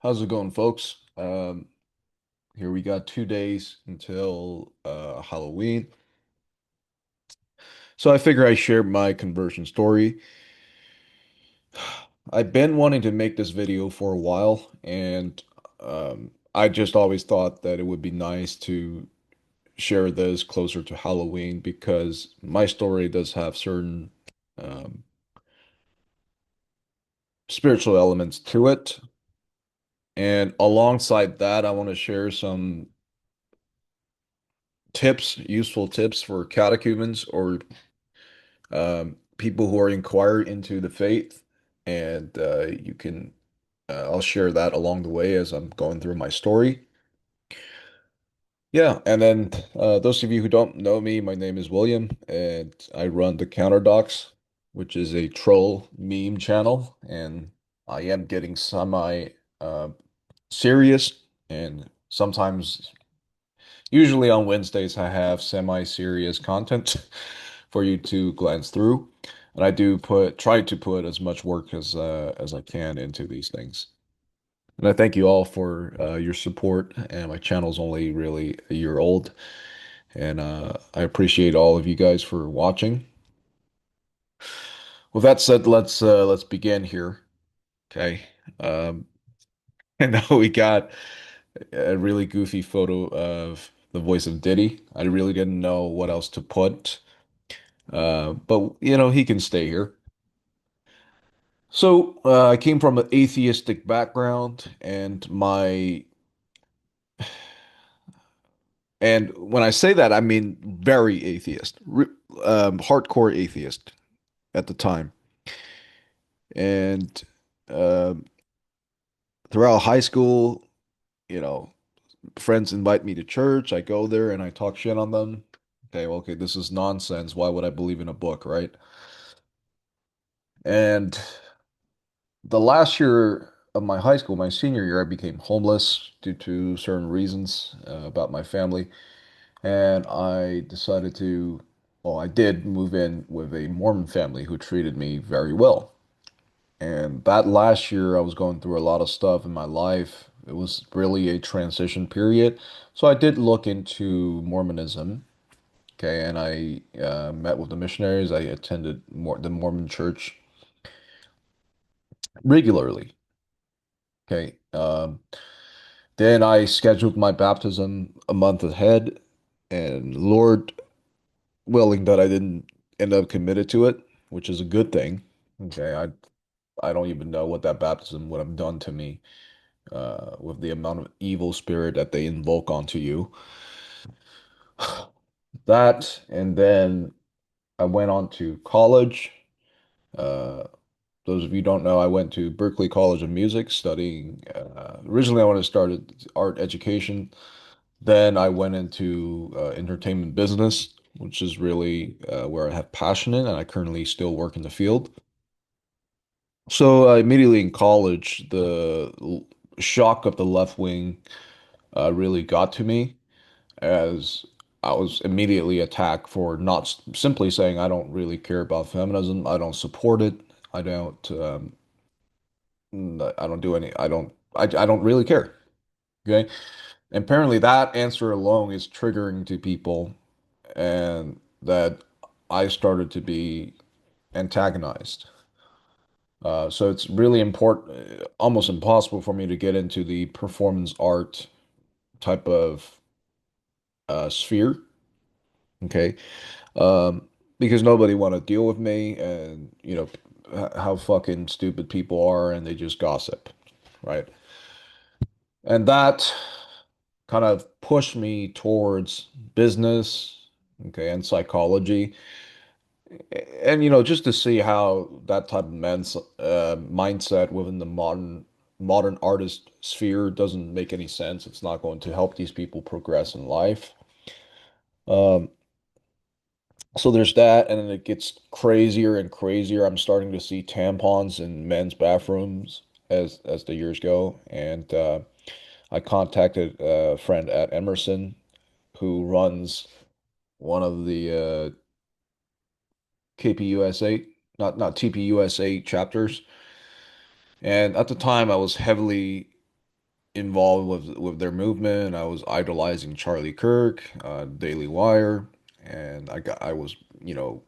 How's it going, folks? Here we got 2 days until Halloween. So I figure I share my conversion story. I've been wanting to make this video for a while, and I just always thought that it would be nice to share this closer to Halloween because my story does have certain um, spiritual elements to it. And alongside that, I want to share some tips, useful tips for catechumens or people who are inquiring into the faith, and you can I'll share that along the way as I'm going through my story. Yeah, and then those of you who don't know me, my name is William, and I run the Counterdocs, which is a troll meme channel, and I am getting semi uh, serious, and sometimes, usually on Wednesdays, I have semi-serious content for you to glance through. And I do try to put as much work as I can into these things. And I thank you all for your support. And my channel's only really a year old, and I appreciate all of you guys for watching. With that said, let's begin here. Okay. Um, I know we got a really goofy photo of the voice of Diddy. I really didn't know what else to put. But he can stay here. So I came from an atheistic background, and when I say that, I mean very atheist, hardcore atheist at the time. And um throughout high school, you know, friends invite me to church. I go there and I talk shit on them. Okay, well, okay, this is nonsense. Why would I believe in a book, right? And the last year of my high school, my senior year, I became homeless due to certain reasons about my family. And I decided to, well, I did move in with a Mormon family who treated me very well. And that last year, I was going through a lot of stuff in my life. It was really a transition period. So I did look into Mormonism. Okay. And I met with the missionaries. I attended the Mormon church regularly. Okay. Then I scheduled my baptism a month ahead, and Lord willing that I didn't end up committed to it, which is a good thing. Okay, I don't even know what that baptism would have done to me, with the amount of evil spirit that they invoke onto you. That, and then I went on to college. Uh, those of you who don't know, I went to Berklee College of Music studying. Originally, I wanted to start art education. Then I went into entertainment business, which is really where I have passion in, and I currently still work in the field. So immediately in college, the shock of the left wing really got to me, as I was immediately attacked for not simply saying I don't really care about feminism, I don't support it, I don't, I don't do any, I don't really care. Okay. And apparently that answer alone is triggering to people, and that I started to be antagonized. So it's really important, almost impossible for me to get into the performance art type of sphere. Okay. Um, because nobody want to deal with me, and how fucking stupid people are, and they just gossip, right? And that kind of pushed me towards business, okay, and psychology. And just to see how that type of mindset within the modern artist sphere doesn't make any sense. It's not going to help these people progress in life. Um, so there's that, and then it gets crazier and crazier. I'm starting to see tampons in men's bathrooms as the years go, and I contacted a friend at Emerson who runs one of the KPUSA, not TPUSA chapters. And at the time, I was heavily involved with their movement. I was idolizing Charlie Kirk, Daily Wire, and I was, you know,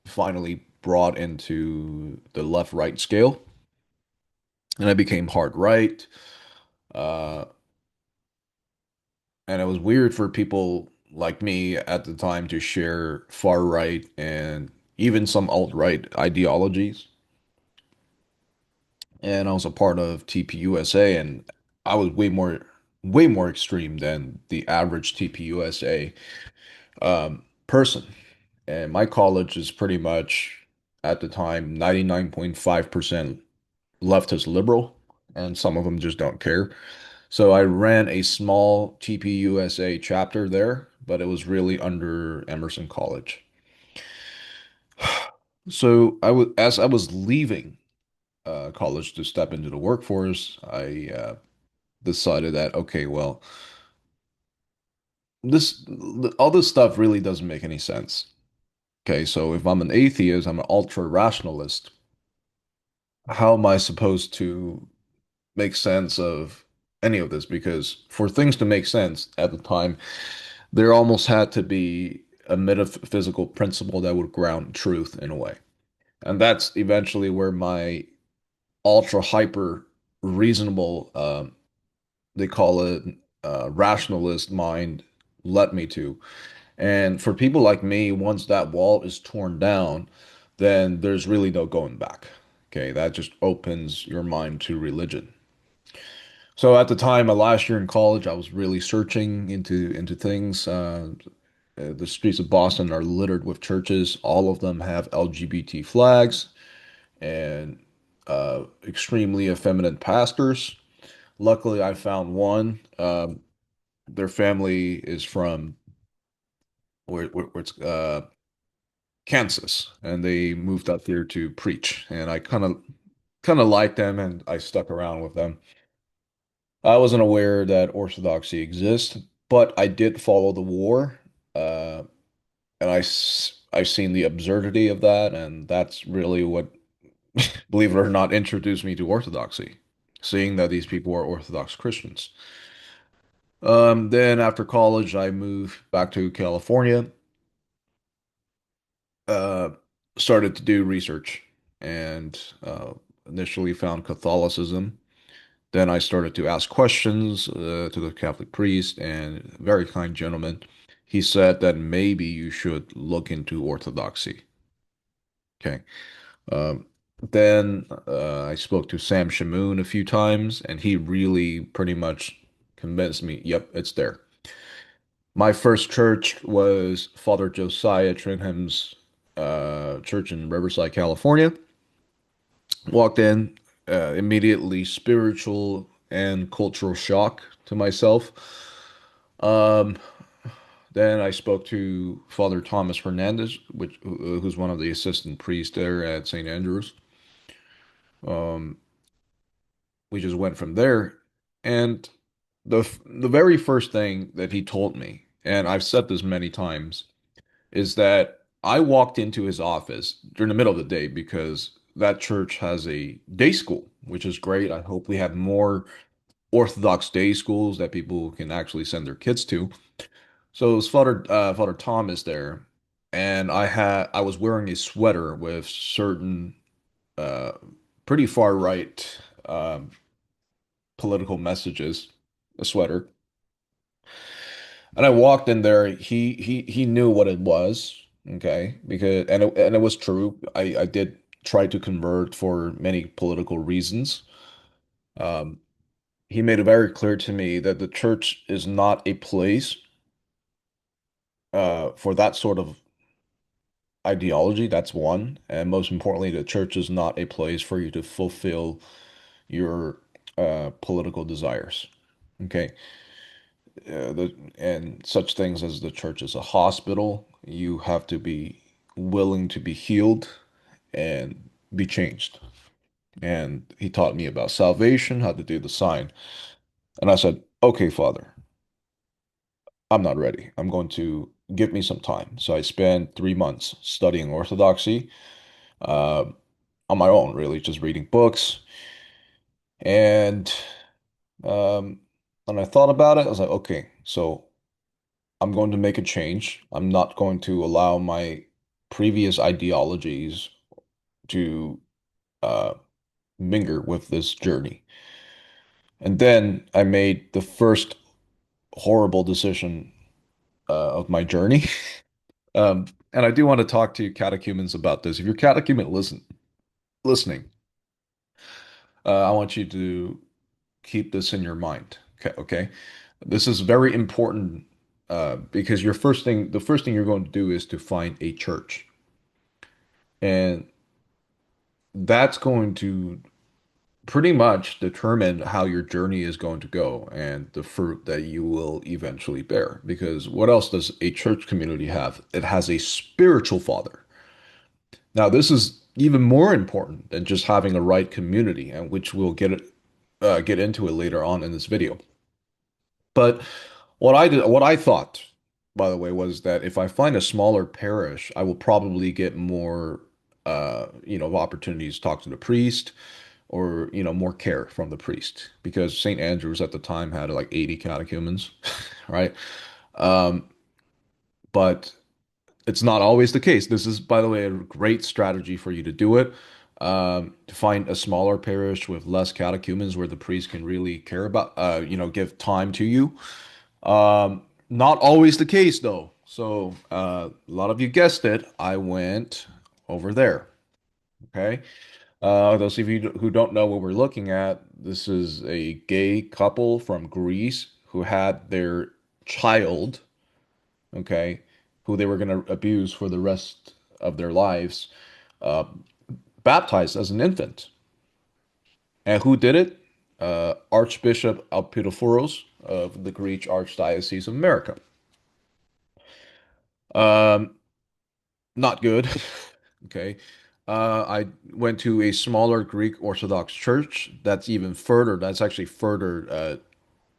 finally brought into the left-right scale, and I became hard right. Uh, and it was weird for people like me at the time to share far right and even some alt-right ideologies. And I was a part of TPUSA, and I was way more extreme than the average TPUSA person. And my college is pretty much at the time 99.5% leftist liberal, and some of them just don't care. So I ran a small TPUSA chapter there, but it was really under Emerson College. So as I was leaving college to step into the workforce, I decided that okay, well, this all this stuff really doesn't make any sense. Okay, so if I'm an atheist, I'm an ultra rationalist. How am I supposed to make sense of any of this? Because for things to make sense at the time, there almost had to be a metaphysical principle that would ground truth in a way. And that's eventually where my ultra hyper reasonable, they call it rationalist mind led me to. And for people like me, once that wall is torn down, then there's really no going back. Okay, that just opens your mind to religion. So at the time, my last year in college, I was really searching into things. The streets of Boston are littered with churches. All of them have LGBT flags and extremely effeminate pastors. Luckily, I found one. Their family is from where it's Kansas, and they moved up here to preach. And I kind of liked them, and I stuck around with them. I wasn't aware that Orthodoxy exists, but I did follow the war, uh, and I've seen the absurdity of that, and that's really what, believe it or not, introduced me to Orthodoxy, seeing that these people are Orthodox Christians. Then after college, I moved back to California, uh, started to do research, and initially found Catholicism. Then I started to ask questions to the Catholic priest, and a very kind gentleman. He said that maybe you should look into Orthodoxy. Okay. Um, then I spoke to Sam Shamoon a few times, and he really pretty much convinced me, yep, it's there. My first church was Father Josiah Trinham's church in Riverside, California. Walked in, immediately spiritual and cultural shock to myself. Um, then I spoke to Father Thomas Hernandez, who's one of the assistant priests there at St. Andrews. Um, we just went from there, and the very first thing that he told me, and I've said this many times, is that I walked into his office during the middle of the day because that church has a day school, which is great. I hope we have more Orthodox day schools that people can actually send their kids to. So it was Father Thomas there, and I was wearing a sweater with certain uh, pretty far right political messages, a sweater. And I walked in there. He knew what it was, okay? Because and it was true. I did try to convert for many political reasons. Um, he made it very clear to me that the church is not a place for that sort of ideology. That's one. And most importantly, the church is not a place for you to fulfill your political desires. Okay. And such things as the church is a hospital, you have to be willing to be healed and be changed. And he taught me about salvation, how to do the sign. And I said, okay, Father, I'm not ready. I'm going to give me some time. So I spent 3 months studying Orthodoxy uh, on my own, really, just reading books. And Um, and I thought about it. I was like, okay, so I'm going to make a change. I'm not going to allow my previous ideologies to uh, mingle with this journey. And then I made the first horrible decision of my journey. And I do want to talk to catechumens about this. If you're catechumen listening, I want you to keep this in your mind. Okay, okay. This is very important because the first thing you're going to do is to find a church, and that's going to pretty much determine how your journey is going to go and the fruit that you will eventually bear. Because what else does a church community have? It has a spiritual father. Now, this is even more important than just having a right community, and which we'll get into it later on in this video. But what I thought, by the way, was that if I find a smaller parish, I will probably get more, opportunities to talk to the priest or, more care from the priest because St. Andrews at the time had like 80 catechumens, right? Um, but it's not always the case. This is, by the way, a great strategy for you to do it. To find a smaller parish with less catechumens where the priest can really care about, give time to you. Not always the case though. So a lot of you guessed it. I went over there. Okay. Those of you who don't know what we're looking at, this is a gay couple from Greece who had their child, okay, who they were going to abuse for the rest of their lives, uh, baptized as an infant. And who did it? Archbishop Alpidophoros of the Greek Archdiocese of America. Um, Not good. Okay. I went to a smaller Greek Orthodox church. That's even further. That's actually further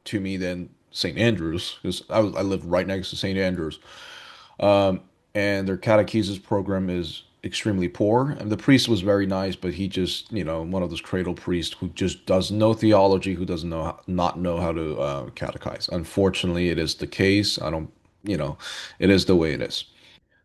to me than St. Andrews because I live right next to St. Andrews. Um, and their catechesis program is extremely poor. And the priest was very nice, but he just, one of those cradle priests who just does no theology, who doesn't not know how to catechize. Unfortunately, it is the case. I don't, it is the way it is.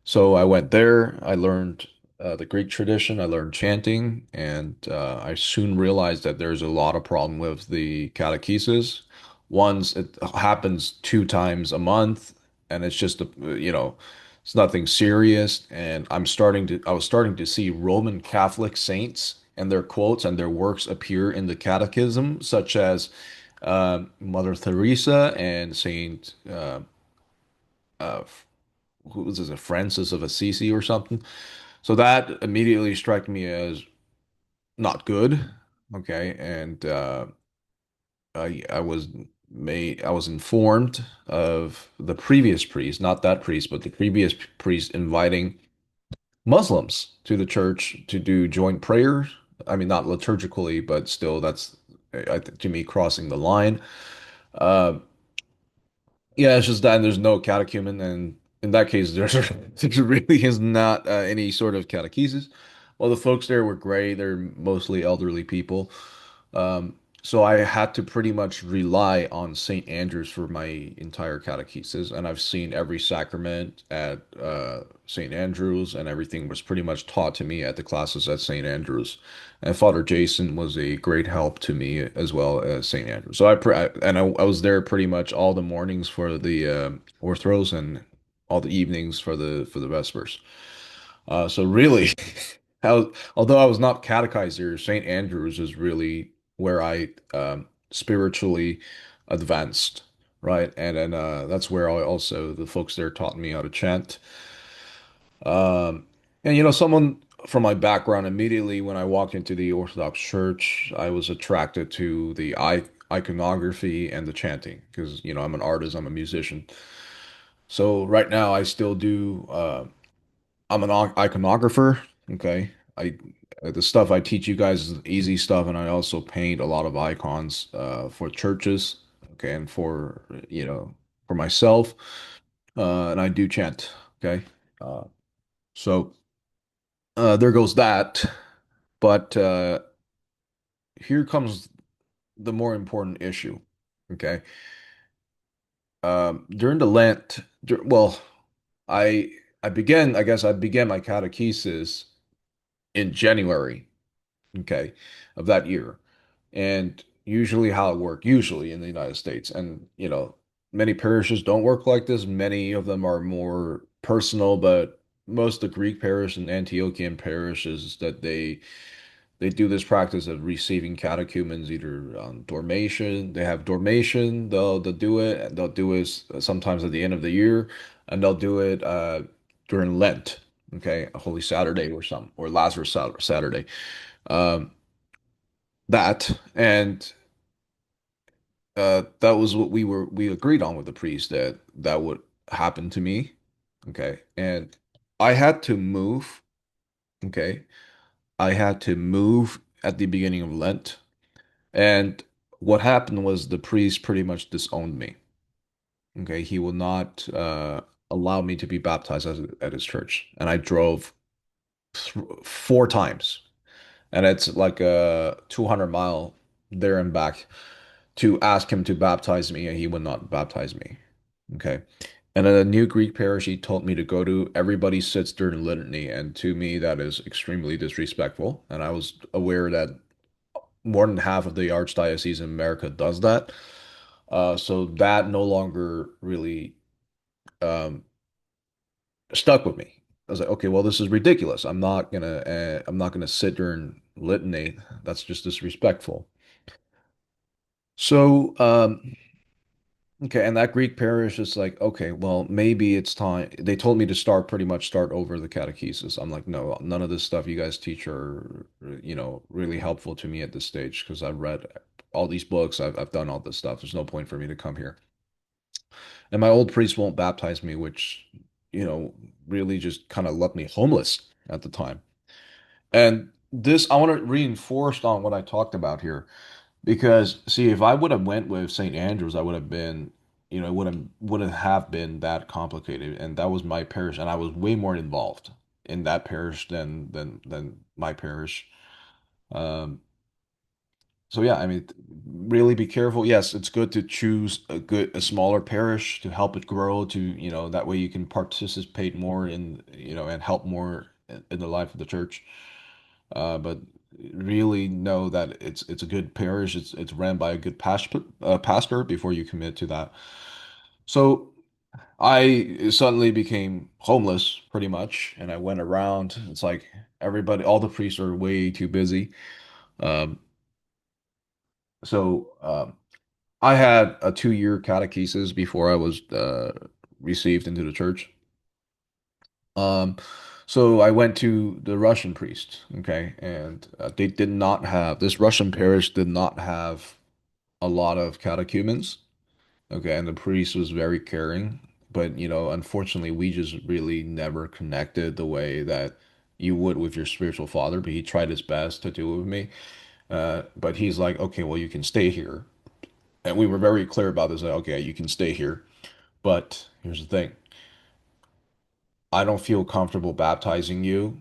So I went there. I learned the Greek tradition. I learned chanting, and I soon realized that there's a lot of problem with the catechesis. Once it happens 2 times a month, and it's just it's nothing serious. And I was starting to see Roman Catholic saints and their quotes and their works appear in the catechism, such as Mother Teresa and Saint uh, who was this, a Francis of Assisi or something. So that immediately struck me as not good. Okay, and I was informed of the previous priest, not that priest, but the previous priest inviting Muslims to the church to do joint prayers. I mean, not liturgically, but still, that's to me crossing the line. Uh, Yeah, it's just that there's no catechumen, and in that case, there really is not any sort of catechesis. Well, the folks there were great. They're mostly elderly people. Um, so I had to pretty much rely on St. Andrews for my entire catechesis, and I've seen every sacrament at St. Andrews, and everything was pretty much taught to me at the classes at St. Andrews. And Father Jason was a great help to me as well as St. Andrews. So I was there pretty much all the mornings for the orthros and all the evenings for the vespers. So really, although I was not catechized here, St. Andrews is really where I spiritually advanced, right? And then that's where I also the folks there taught me how to chant. Um, and someone from my background immediately when I walked into the Orthodox Church, I was attracted to the iconography and the chanting because I'm an artist, I'm a musician. So right now I still do. I'm an iconographer. Okay. I The stuff I teach you guys is easy stuff, and I also paint a lot of icons for churches. Okay, and for myself, and I do chant. Okay, so there goes that. But here comes. the more important issue. Okay. During the Lent, well, I I guess I began my catechesis in January, okay, of that year. And usually how it worked, usually in the United States, and many parishes don't work like this. Many of them are more personal, but most of the Greek parish and Antiochian parishes that they do this practice of receiving catechumens either on Dormation. They have Dormation. They'll do it. And they'll do it sometimes at the end of the year, and they'll do it during Lent. Okay, a Holy Saturday or something, or Lazarus Saturday. Um, that and that was what we agreed on with the priest that that would happen to me. Okay, and I had to move. Okay, I had to move at the beginning of Lent. And what happened was the priest pretty much disowned me. Okay, he will not allow me to be baptized at his church, and I drove four times, and it's like a 200-mile there and back to ask him to baptize me, and he would not baptize me. Okay. And in a new Greek parish he told me to go to, everybody sits during litany, and to me that is extremely disrespectful. And I was aware that more than half of the archdiocese in America does that. So that no longer really um, stuck with me. I was like, okay, well, this is ridiculous. I'm not gonna sit during litany. That's just disrespectful. So, okay, and that Greek parish is like, okay, well, maybe it's time. They told me to pretty much start over the catechesis. I'm like, no, none of this stuff you guys teach are, really helpful to me at this stage because I've read all these books. I've done all this stuff. There's no point for me to come here. And my old priest won't baptize me, which, you know, really just kind of left me homeless at the time. And this, I want to reinforce on what I talked about here. Because see, if I would have went with St. Andrews, I would have been, it wouldn't have been that complicated. And that was my parish, and I was way more involved in that parish than my parish. Um, so yeah, I mean, really be careful. Yes, it's good to choose a smaller parish to help it grow, to, that way you can participate more in, and help more in the life of the church. But really know that it's a good parish. It's ran by a good pastor before you commit to that. So I suddenly became homeless pretty much, and I went around. It's like everybody, all the priests are way too busy. Um, so I had a 2-year catechesis before I was received into the church. Um, so I went to the Russian priest, okay, and they did not have, this Russian parish did not have a lot of catechumens, okay, and the priest was very caring, but unfortunately, we just really never connected the way that you would with your spiritual father. But he tried his best to do it with me. But he's like, okay, well, you can stay here, and we were very clear about this. Like, okay, you can stay here, but here's the thing: I don't feel comfortable baptizing you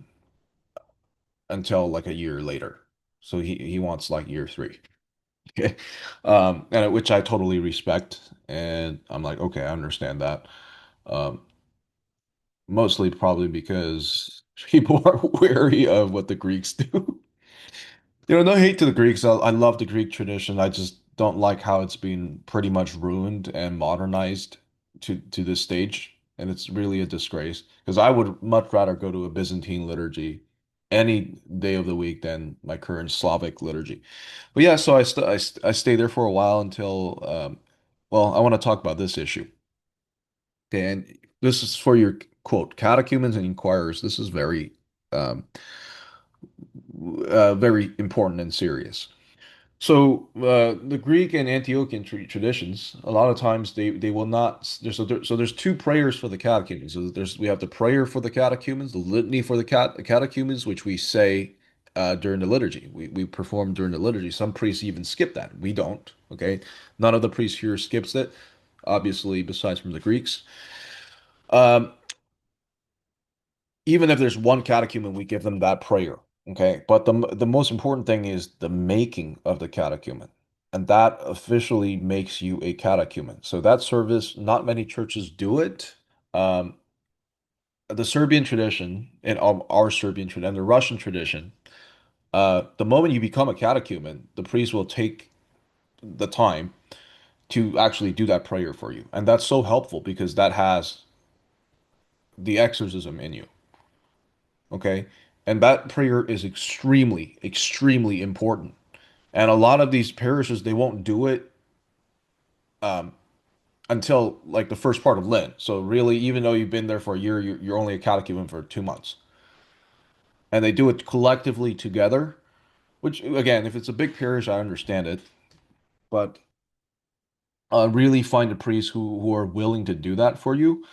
until like a year later. So he wants like year three. Okay. And which I totally respect. And I'm like, okay, I understand that. Um, Mostly probably because people are wary of what the Greeks do. No hate to the Greeks. I love the Greek tradition. I just don't like how it's been pretty much ruined and modernized to this stage. And it's really a disgrace because I would much rather go to a Byzantine liturgy any day of the week than my current Slavic liturgy. But yeah, so I stayed there for a while until well, I want to talk about this issue. Okay, and this is for your quote, catechumens and inquirers. This is um, very important and serious. So the Greek and Antiochian traditions, a lot of times they will not. There's two prayers for the catechumens. So we have the prayer for the catechumens, the litany for the catechumens, which we say during the liturgy. We perform during the liturgy. Some priests even skip that. We don't. Okay, none of the priests here skips it. Obviously, besides from the Greeks. Um, Even if there's one catechumen, we give them that prayer. Okay, but the most important thing is the making of the catechumen. and that officially makes you a catechumen. So that service, not many churches do it. Um, the Serbian tradition and our Serbian tradition and the Russian tradition, the moment you become a catechumen, the priest will take the time to actually do that prayer for you. And that's so helpful because that has the exorcism in you. Okay. And that prayer is extremely, extremely important. And a lot of these parishes, they won't do it um, until like the first part of Lent. So really, even though you've been there for a year, you're only a catechumen for 2 months. And they do it collectively together, which again, if it's a big parish, I understand it. But really find a priest who are willing to do that for you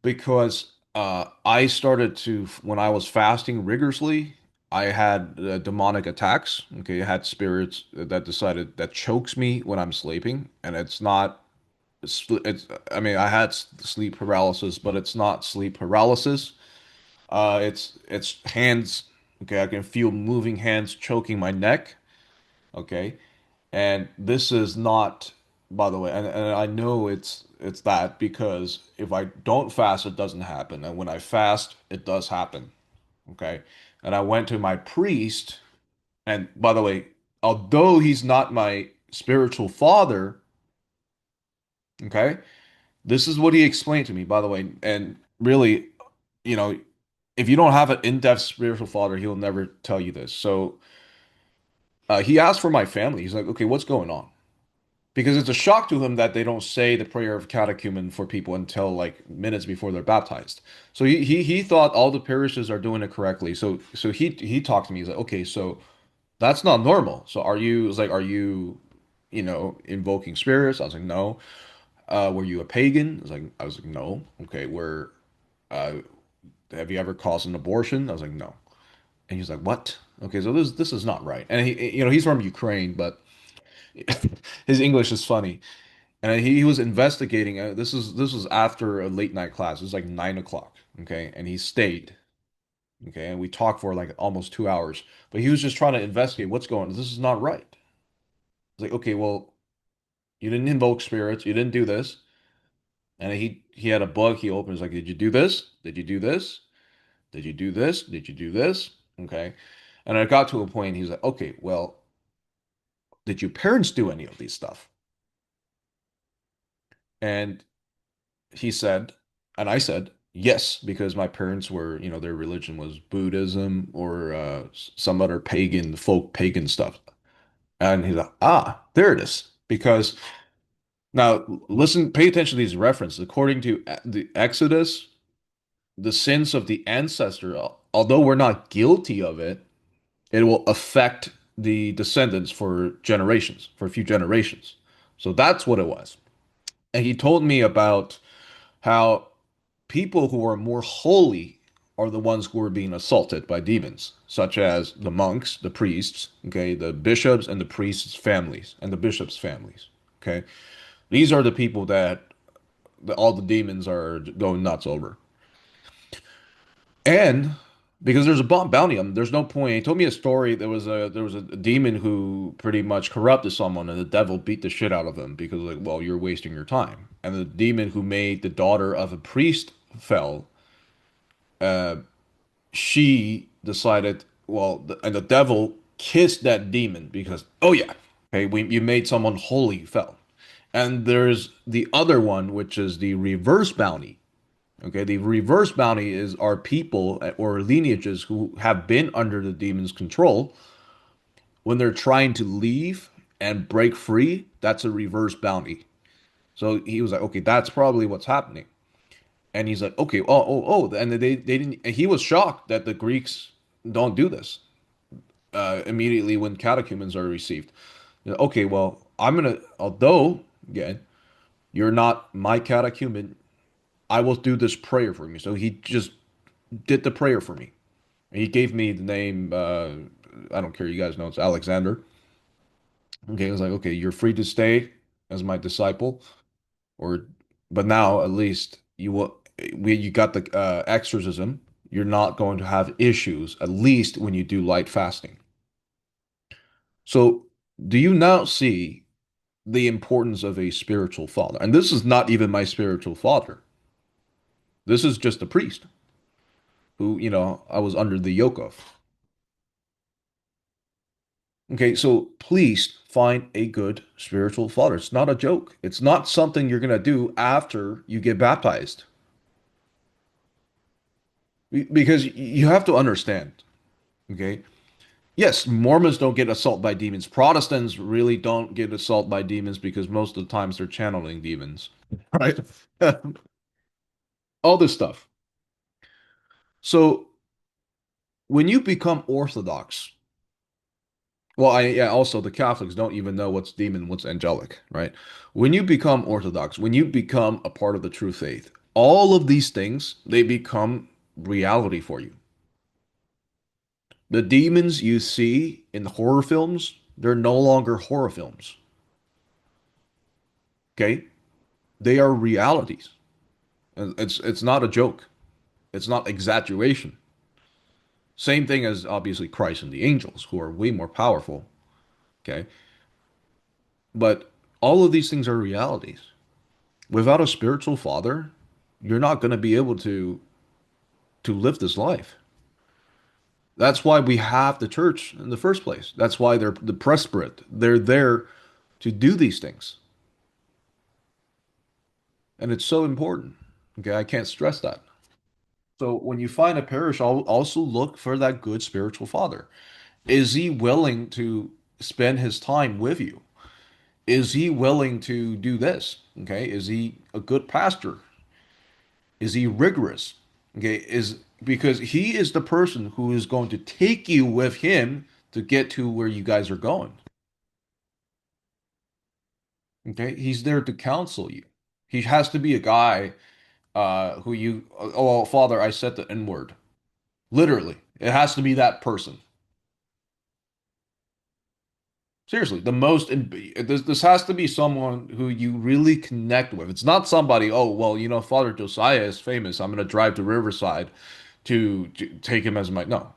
because I started to when I was fasting rigorously, I had demonic attacks. Okay, I had spirits that decided that chokes me when I'm sleeping, and it's I mean I had sleep paralysis, but it's not sleep paralysis. It's hands. Okay, I can feel moving hands choking my neck. Okay, and this is not, by the way, and I know it's that because if I don't fast, it doesn't happen. And when I fast, it does happen. Okay. And I went to my priest, and by the way, although he's not my spiritual father, okay, this is what he explained to me, by the way. And really, you know, if you don't have an in-depth spiritual father, he'll never tell you this. So he asked for my family. He's like, okay, what's going on? Because it's a shock to him that they don't say the prayer of catechumen for people until like minutes before they're baptized. So he thought all the parishes are doing it correctly. So he talked to me. He's like, okay, so that's not normal. So are you? It's like, are you, invoking spirits? I was like, no. Were you a pagan? I was like, no. Okay, uh, have you ever caused an abortion? I was like, no. And he's like, what? Okay, so this is not right. And he's from Ukraine, but his English is funny. And he was investigating. This was after a late night class. It was like 9 o'clock. Okay, and he stayed. Okay, and we talked for like almost 2 hours. But he was just trying to investigate what's going on. This is not right. It's like, okay, well, you didn't invoke spirits. You didn't do this. And he had a book. He opened. He's like, did you do this? Did you do this? Did you do this? Did you do this? Okay. And I got to a point. He's like, okay, well, did your parents do any of these stuff? And he said, and I said, yes, because my parents were, their religion was Buddhism or some other folk pagan stuff. And he's like, ah, there it is. Because now listen, pay attention to these references. According to the Exodus, the sins of the ancestor, although we're not guilty of it, it will affect the descendants for generations, for a few generations. So that's what it was. And he told me about how people who are more holy are the ones who are being assaulted by demons, such as the monks, the priests, okay, the bishops and the priests' families and the bishops' families. Okay. These are the people that all the demons are going nuts over. And because there's a bounty on them, there's no point. He told me a story. There was a demon who pretty much corrupted someone, and the devil beat the shit out of him because like, well, you're wasting your time. And the demon who made the daughter of a priest fell. Uh, she decided, well, and the devil kissed that demon because, oh yeah, okay, you made someone holy fell. And there's the other one, which is the reverse bounty. Okay, the reverse bounty is our people or lineages who have been under the demon's control. When they're trying to leave and break free, that's a reverse bounty. So he was like, okay, that's probably what's happening. And he's like, okay, and they didn't. He was shocked that the Greeks don't do this immediately when catechumens are received. Okay, well, although again, you're not my catechumen, I will do this prayer for you. So he just did the prayer for me. He gave me the name. I don't care. You guys know it's Alexander. Okay, I was like, okay, you're free to stay as my disciple, or but now at least you got the exorcism. You're not going to have issues, at least when you do light fasting. So Do you now see the importance of a spiritual father? And this is not even my spiritual father. This is just a priest who, I was under the yoke of. Okay, so please find a good spiritual father. It's not a joke. It's not something you're gonna do after you get baptized. Because you have to understand, okay? Yes, Mormons don't get assaulted by demons. Protestants really don't get assaulted by demons because most of the times they're channeling demons, right? All this stuff. So when you become Orthodox, well, yeah, also the Catholics don't even know what's demon, what's angelic, right? When you become Orthodox, when you become a part of the true faith, all of these things, they become reality for you. The demons you see in horror films, they're no longer horror films, okay? They are realities. And it's not a joke. It's not exaggeration. Same thing as obviously Christ and the angels, who are way more powerful, okay? But all of these things are realities. Without a spiritual father, you're not going to be able to live this life. That's why we have the church in the first place. That's why they're the presbyterate. They're there to do these things. And it's so important. Okay, I can't stress that. So when you find a parish, I'll also look for that good spiritual father. Is he willing to spend his time with you? Is he willing to do this? Okay, is he a good pastor? Is he rigorous? Okay, is because he is the person who is going to take you with him to get to where you guys are going. Okay, he's there to counsel you. He has to be a guy who you, oh, well, Father, I said the N word. Literally, it has to be that person. Seriously, this has to be someone who you really connect with. It's not somebody, oh, well, Father Josiah is famous. I'm going to drive to Riverside to take him as my, no,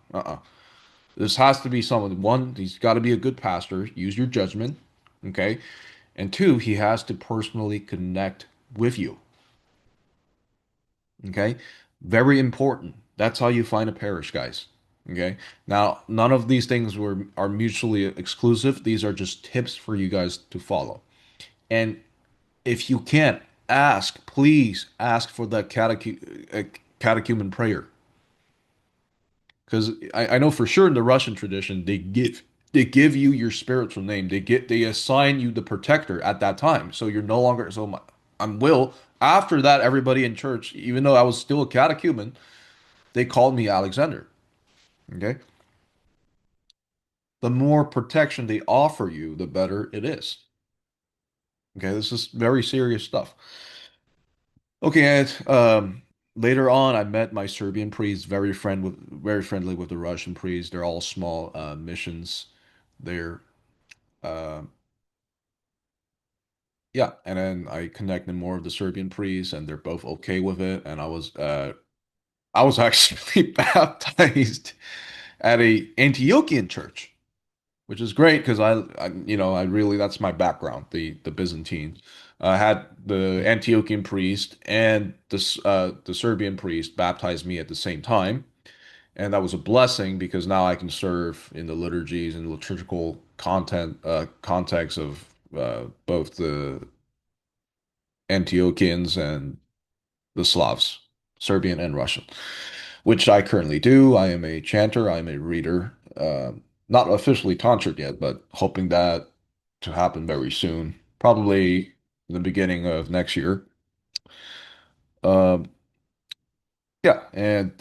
This has to be someone, one, he's got to be a good pastor, use your judgment, okay? And two, he has to personally connect with you, okay? Very important. That's how you find a parish, guys. Okay. Now, none of these things are mutually exclusive. These are just tips for you guys to follow. And if you can't ask, please ask for the catechumen prayer. Because I know for sure in the Russian tradition they give you your spiritual name. They assign you the protector at that time. So you're no longer I'm Will. After that, everybody in church, even though I was still a catechumen, they called me Alexander. Okay. The more protection they offer you, the better it is. Okay, this is very serious stuff. Okay, and later on, I met my Serbian priest, very friendly with the Russian priests. They're all small missions. They're uh, yeah, and then I connected more of the Serbian priests, and they're both okay with it. And I was actually baptized at a Antiochian church, which is great because I really that's my background, the Byzantine. I had the Antiochian priest and the Serbian priest baptize me at the same time, and that was a blessing because now I can serve in the liturgies and liturgical context of both the Antiochians and the Slavs, Serbian and Russian, which I currently do. I am a chanter, I am a reader. Not officially tonsured yet, but hoping that to happen very soon, probably in the beginning of next year. Um, yeah, and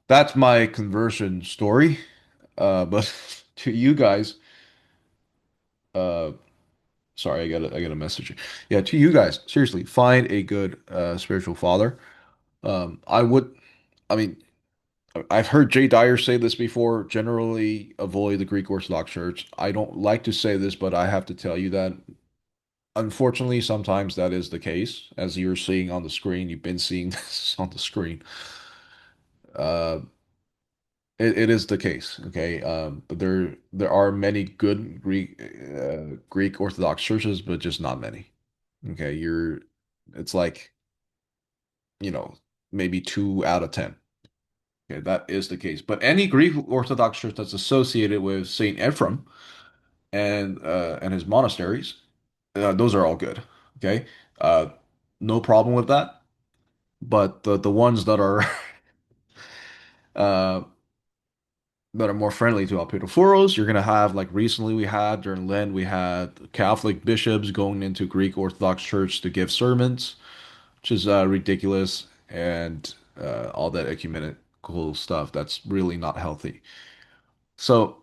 that's my conversion story. But to you guys, uh, sorry, I got a message. Yeah, to you guys, seriously, find a good spiritual father. I would, I mean, I've heard Jay Dyer say this before, generally avoid the Greek Orthodox Church. I don't like to say this, but I have to tell you that unfortunately, sometimes that is the case. As you're seeing on the screen, you've been seeing this on the screen. Uh, it is the case. Okay. But there are many good Greek Orthodox churches, but just not many. Okay. It's like, you know, maybe 2 out of 10. Okay, that is the case. But any Greek Orthodox church that's associated with Saint Ephrem and his monasteries, those are all good. Okay, uh, no problem with that. But the ones uh, that are more friendly to Alpidophoros, you're gonna have, like, recently we had during Lent, we had Catholic bishops going into Greek Orthodox Church to give sermons, which is ridiculous, and all that ecumenical stuff that's really not healthy. So.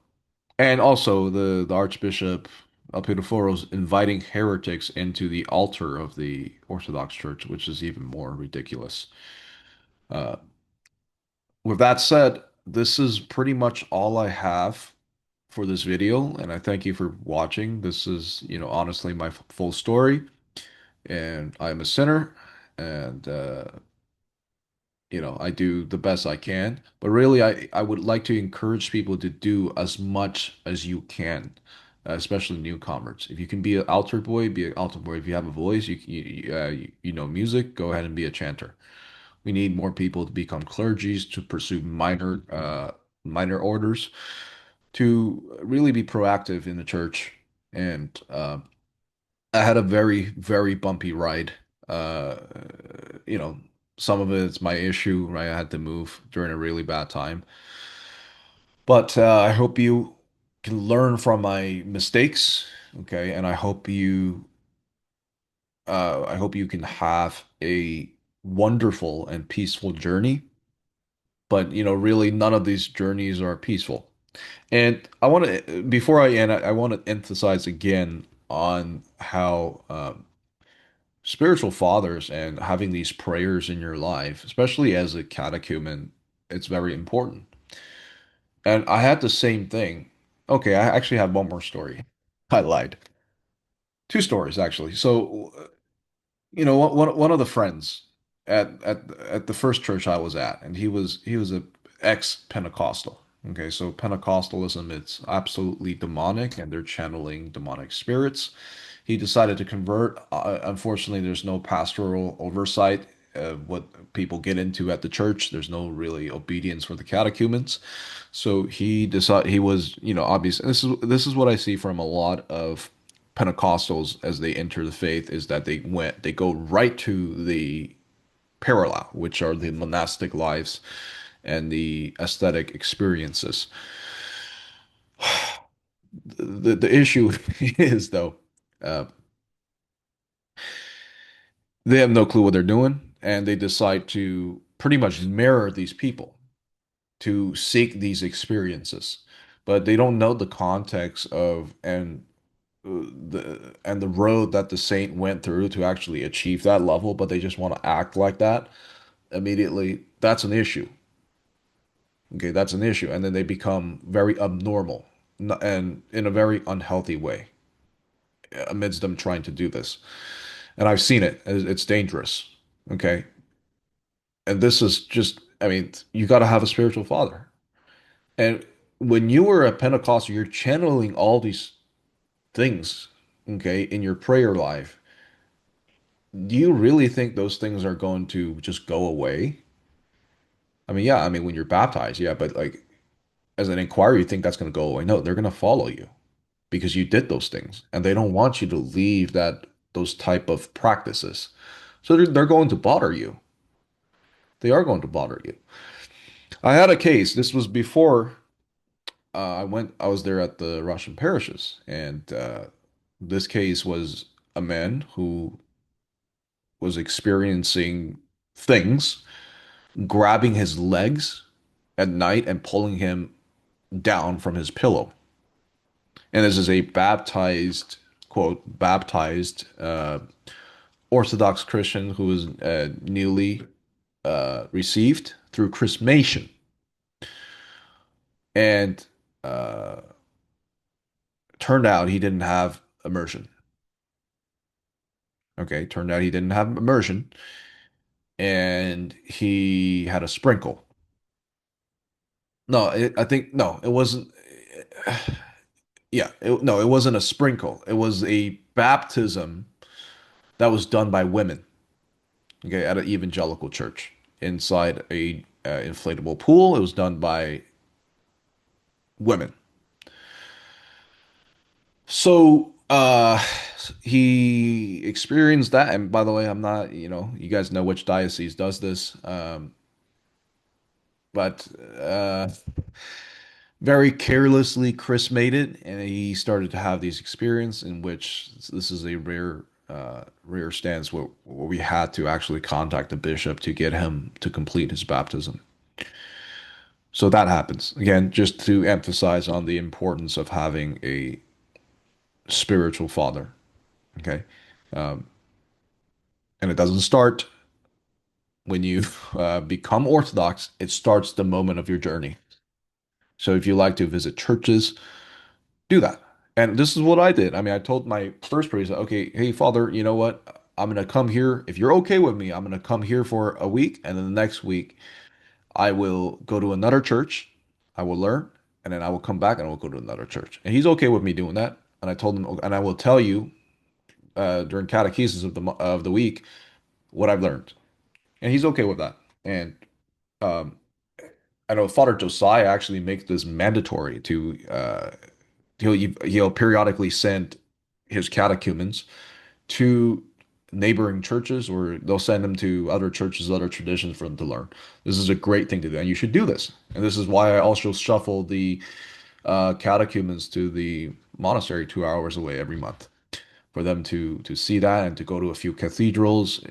And also the Archbishop Elpidophoros inviting heretics into the altar of the Orthodox Church, which is even more ridiculous. Uh, with that said, this is pretty much all I have for this video, and I thank you for watching. This is, honestly my full story, and I'm a sinner, and I do the best I can. But really, I would like to encourage people to do as much as you can, especially newcomers. If you can be an altar boy, be an altar boy. If you have a voice, you know music, go ahead and be a chanter. We need more people to become clergies, to pursue minor orders, to really be proactive in the church. And I had a very, very bumpy ride. Uh, you know, some of it's my issue, right? I had to move during a really bad time. But I hope you can learn from my mistakes, okay? And I hope you can have a wonderful and peaceful journey. But really, none of these journeys are peaceful. And before I end, I want to emphasize again on how spiritual fathers and having these prayers in your life, especially as a catechumen, it's very important. And I had the same thing. Okay, I actually have one more story. I lied. Two stories actually. So, one of the friends at the first church I was at, and he was a ex-Pentecostal. Okay, so Pentecostalism, it's absolutely demonic, and they're channeling demonic spirits. He decided to convert. Unfortunately, there's no pastoral oversight. What people get into at the church, there's no really obedience for the catechumens. So he decided he was, obvious. And this is what I see from a lot of Pentecostals as they enter the faith is that they go right to the parallel, which are the monastic lives and the aesthetic experiences. The issue is though, uh, they have no clue what they're doing, and they decide to pretty much mirror these people to seek these experiences, but they don't know the context of and the road that the saint went through to actually achieve that level, but they just want to act like that immediately. That's an issue. Okay, that's an issue, and then they become very abnormal, and in a very unhealthy way amidst them trying to do this. And I've seen it. It's dangerous. Okay, and this is just, I mean, you got to have a spiritual father. And when you were a Pentecostal, you're channeling all these things, okay, in your prayer life. Do you really think those things are going to just go away? I mean, yeah, I mean, when you're baptized, yeah, but like as an inquirer, you think that's going to go away. No, they're going to follow you because you did those things, and they don't want you to leave those type of practices. So they're going to bother you. They are going to bother you. I had a case. This was before I was there at the Russian parishes, and this case was a man who was experiencing things, grabbing his legs at night and pulling him down from his pillow. And this is a baptized, quote, baptized Orthodox Christian who was newly received through chrismation. And uh, turned out he didn't have immersion. Okay, turned out he didn't have immersion, and he had a sprinkle. No, I think no, it wasn't. Yeah, no, it wasn't a sprinkle. It was a baptism that was done by women, okay, at an evangelical church inside a inflatable pool. It was done by women. So he experienced that. And by the way, I'm not, you guys know which diocese does this, but very carelessly chrismated, and he started to have these experiences in which this is a rare stance where we had to actually contact the bishop to get him to complete his baptism. So that happens again, just to emphasize on the importance of having a spiritual father. Okay. Um, and it doesn't start when you become Orthodox, it starts the moment of your journey. So if you like to visit churches, do that. And this is what I did. I mean, I told my first priest, okay, hey, Father, you know what? I'm going to come here. If you're okay with me, I'm going to come here for a week. And then the next week, I will go to another church. I will learn. And then I will come back and I will go to another church. And he's okay with me doing that. And I told him, and I will tell you during catechesis of the week what I've learned. And he's okay with that. And um, I know Father Josiah actually makes this mandatory to he'll periodically send his catechumens to neighboring churches, or they'll send them to other churches, other traditions for them to learn. This is a great thing to do, and you should do this. And this is why I also shuffle the catechumens to the monastery 2 hours away every month for them to see that and to go to a few cathedrals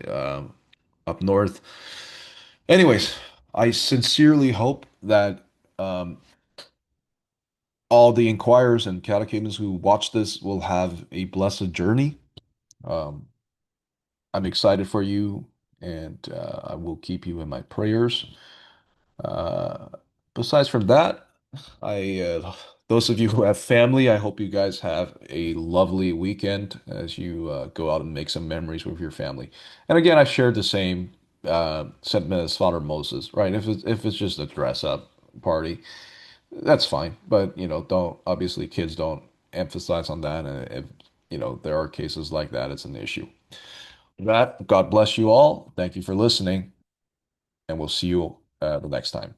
up north. Anyways, I sincerely hope that um, all the inquirers and catechumens who watch this will have a blessed journey. Um, I'm excited for you, and I will keep you in my prayers. Uh, Besides from that, I those of you who have family, I hope you guys have a lovely weekend as you go out and make some memories with your family. And again, I shared the same sentiment as Father Moses, right? If it's just a dress up party, that's fine. But don't obviously kids don't emphasize on that, and if there are cases like that, it's an issue. That God bless you all. Thank you for listening, and we'll see you the next time.